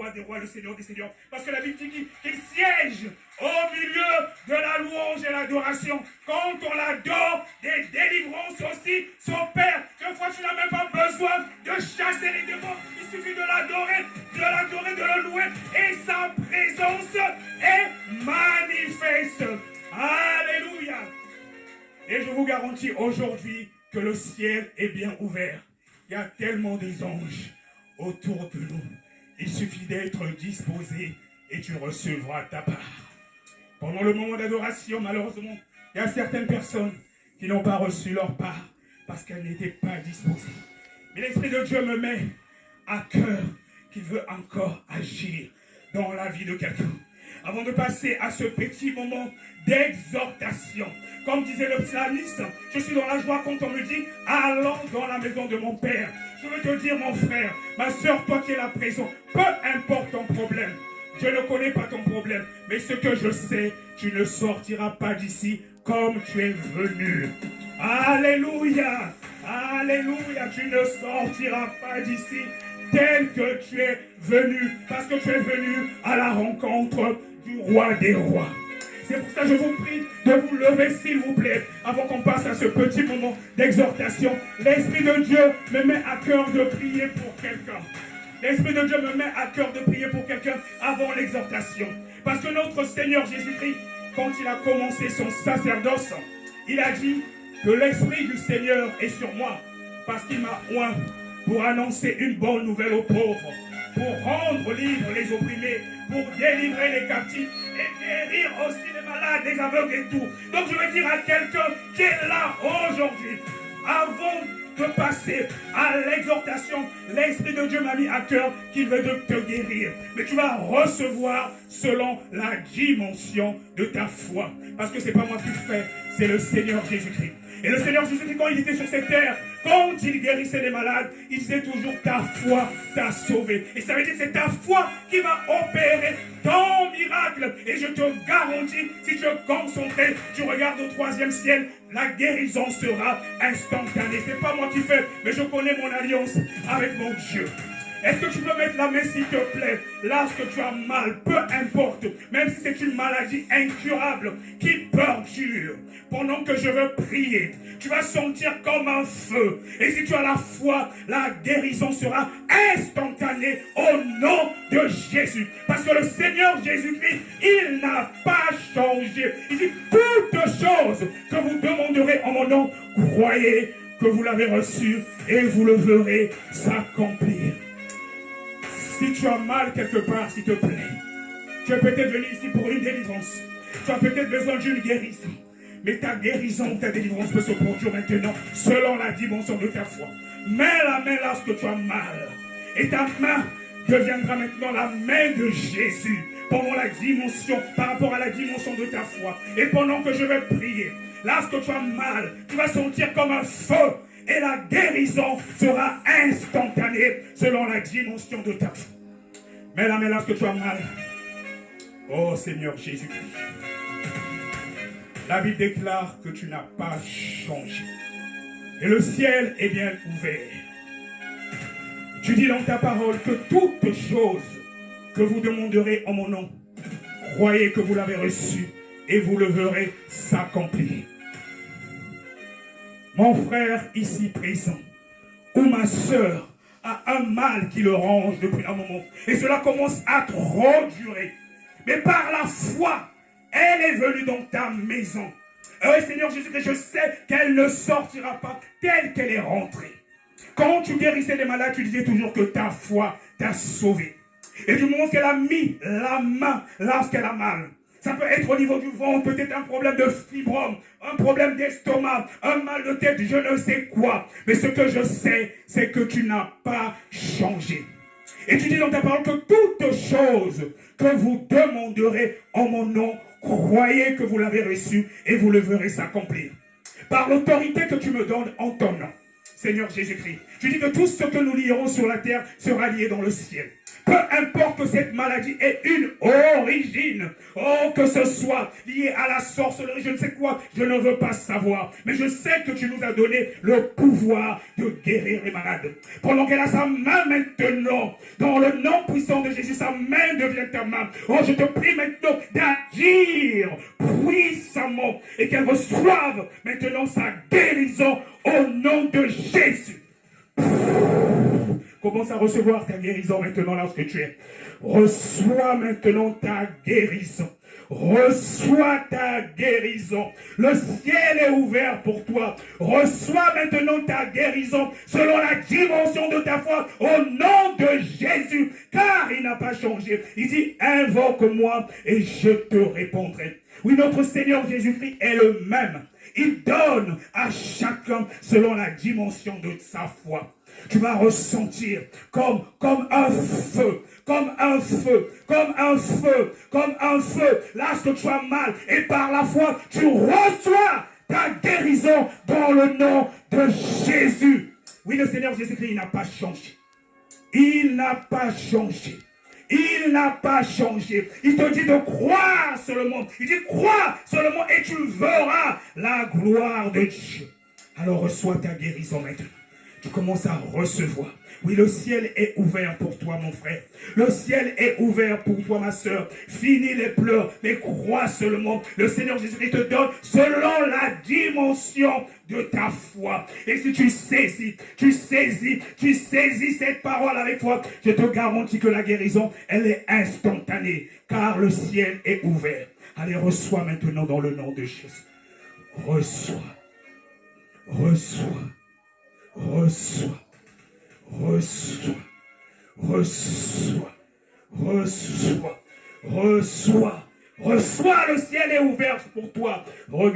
roi des rois, le Seigneur des seigneurs. Parce que la Bible dit qu'il siège au milieu de la louange et l'adoration. Quand on l'adore, des délivrances aussi s'opèrent. Des fois, tu n'as même pas besoin de chasser les démons. Il suffit de l'adorer, de le louer. Et sa présence est manifeste. Alléluia. Et je vous garantis aujourd'hui que le ciel est bien ouvert. Il y a tellement des anges autour de nous. Il suffit d'être disposé et tu recevras ta part. Pendant le moment d'adoration, malheureusement, il y a certaines personnes qui n'ont pas reçu leur part parce qu'elles n'étaient pas disposées. Mais l'Esprit de Dieu me met à cœur qu'il veut encore agir dans la vie de quelqu'un. Avant de passer à ce petit moment d'exhortation, comme disait le psalmiste, je suis dans la joie quand on me dit « Allons dans la maison de mon Père ». Je veux te dire, mon frère, ma soeur, toi qui es là présent, peu importe ton problème, je ne connais pas ton problème, mais ce que je sais, tu ne sortiras pas d'ici comme tu es venu. Alléluia, alléluia, tu ne sortiras pas d'ici tel que tu es venu, parce que tu es venu à la rencontre du roi des rois. C'est pour ça que je vous prie de vous lever, s'il vous plaît, avant qu'on passe à ce petit moment d'exhortation. L'Esprit de Dieu me met à cœur de prier pour quelqu'un. L'Esprit de Dieu me met à cœur de prier pour quelqu'un avant l'exhortation. Parce que notre Seigneur Jésus-Christ, quand il a commencé son sacerdoce, il a dit que l'Esprit du Seigneur est sur moi, parce qu'il m'a oint pour annoncer une bonne nouvelle aux pauvres, pour rendre libres les opprimés, pour délivrer les captifs et guérir aussi les malades, les aveugles et tout. Donc je veux dire à quelqu'un qui est là aujourd'hui, avant de passer à l'exhortation, l'Esprit de Dieu m'a mis à cœur qu'il veut te guérir. Mais tu vas recevoir selon la dimension de ta foi. Parce que ce n'est pas moi qui fais, c'est le Seigneur Jésus-Christ. Et le Seigneur Jésus-Christ, quand il était sur cette terre, quand il guérissait les malades, il disait toujours ta foi t'a sauvé. Et ça veut dire que c'est ta foi qui va opérer ton miracle. Et je te garantis, si tu es concentré, tu regardes au troisième ciel, la guérison sera instantanée. Ce n'est pas moi qui fais, mais je connais mon alliance avec mon Dieu. Est-ce que tu peux mettre la main, s'il te plaît, lorsque tu as mal, peu importe, même si c'est une maladie incurable qui perdure, pendant que je veux prier, tu vas sentir comme un feu. Et si tu as la foi, la guérison sera instantanée au nom de Jésus. Parce que le Seigneur Jésus-Christ, il n'a pas changé. Il dit, toutes choses que vous demanderez en mon nom, croyez que vous l'avez reçu et vous le verrez s'accomplir. Si tu as mal quelque part, s'il te plaît, tu es peut-être venu ici pour une délivrance. Tu as peut-être besoin d'une guérison. Mais ta guérison, ta délivrance peut se produire maintenant selon la dimension de ta foi. Mets la main lorsque tu as mal. Et ta main deviendra maintenant la main de Jésus pendant la dimension, par rapport à la dimension de ta foi. Et pendant que je vais prier, lorsque tu as mal, tu vas sentir comme un feu. Et la guérison sera instantanée selon la dimension de ta foi. Mets la main lorsque tu as mal. Oh Seigneur Jésus-Christ. La Bible déclare que tu n'as pas changé. Et le ciel est bien ouvert. Tu dis dans ta parole que toutes choses que vous demanderez en mon nom, croyez que vous l'avez reçu et vous le verrez s'accomplir. Mon frère ici présent, ou ma soeur, a un mal qui le ronge depuis un moment. Et cela commence à trop durer. Mais par la foi, elle est venue dans ta maison. Et Seigneur Jésus-Christ, je sais qu'elle ne sortira pas telle qu'elle est rentrée. Quand tu guérissais les malades, tu disais toujours que ta foi t'a sauvé. Et du moment qu'elle a mis la main lorsqu'elle a mal, ça peut être au niveau du ventre, peut-être un problème de fibrome, un problème d'estomac, un mal de tête, je ne sais quoi. Mais ce que je sais, c'est que tu n'as pas changé. Et tu dis dans ta parole que toutes choses que vous demanderez en mon nom, croyez que vous l'avez reçu et vous le verrez s'accomplir. Par l'autorité que tu me donnes en ton nom, Seigneur Jésus-Christ, tu dis que tout ce que nous lierons sur la terre sera lié dans le ciel. peu importe que cette maladie ait une origine, oh, que ce soit lié à la sorcellerie, je ne sais quoi, je ne veux pas savoir. Mais je sais que tu nous as donné le pouvoir de guérir les malades. Pendant qu'elle a sa main maintenant, dans le nom puissant de Jésus, sa main devient ta main. Oh, je te prie maintenant d'agir puissamment et qu'elle reçoive maintenant sa guérison au nom de Jésus. Commence à recevoir ta guérison maintenant là où tu es. Reçois maintenant ta guérison. Reçois ta guérison. Le ciel est ouvert pour toi. Reçois maintenant ta guérison selon la dimension de ta foi au nom de Jésus. Car il n'a pas changé. Il dit, invoque-moi et je te répondrai. Oui, notre Seigneur Jésus-Christ est le même. Il donne à chacun selon la dimension de sa foi. Tu vas ressentir comme un feu, comme un feu, comme un feu, comme un feu. Lorsque tu as mal et par la foi, tu reçois ta guérison dans le nom de Jésus. Oui, le Seigneur Jésus-Christ, il n'a pas changé. Il n'a pas changé. Il n'a pas changé. Il te dit de croire seulement. Il dit crois seulement et tu verras la gloire de Dieu. Alors reçois ta guérison maintenant. Tu commences à recevoir. Oui, le ciel est ouvert pour toi, mon frère. Le ciel est ouvert pour toi, ma soeur. Finis les pleurs, mais crois seulement. Le Seigneur Jésus-Christ te donne selon la dimension de ta foi. Et si tu saisis cette parole avec foi, je te garantis que la guérison, elle est instantanée, car le ciel est ouvert. Allez, reçois maintenant dans le nom de Jésus. Reçois. Reçois. Reçois, reçois, reçois, reçois, reçois, reçois, le ciel est ouvert pour toi. Regarde.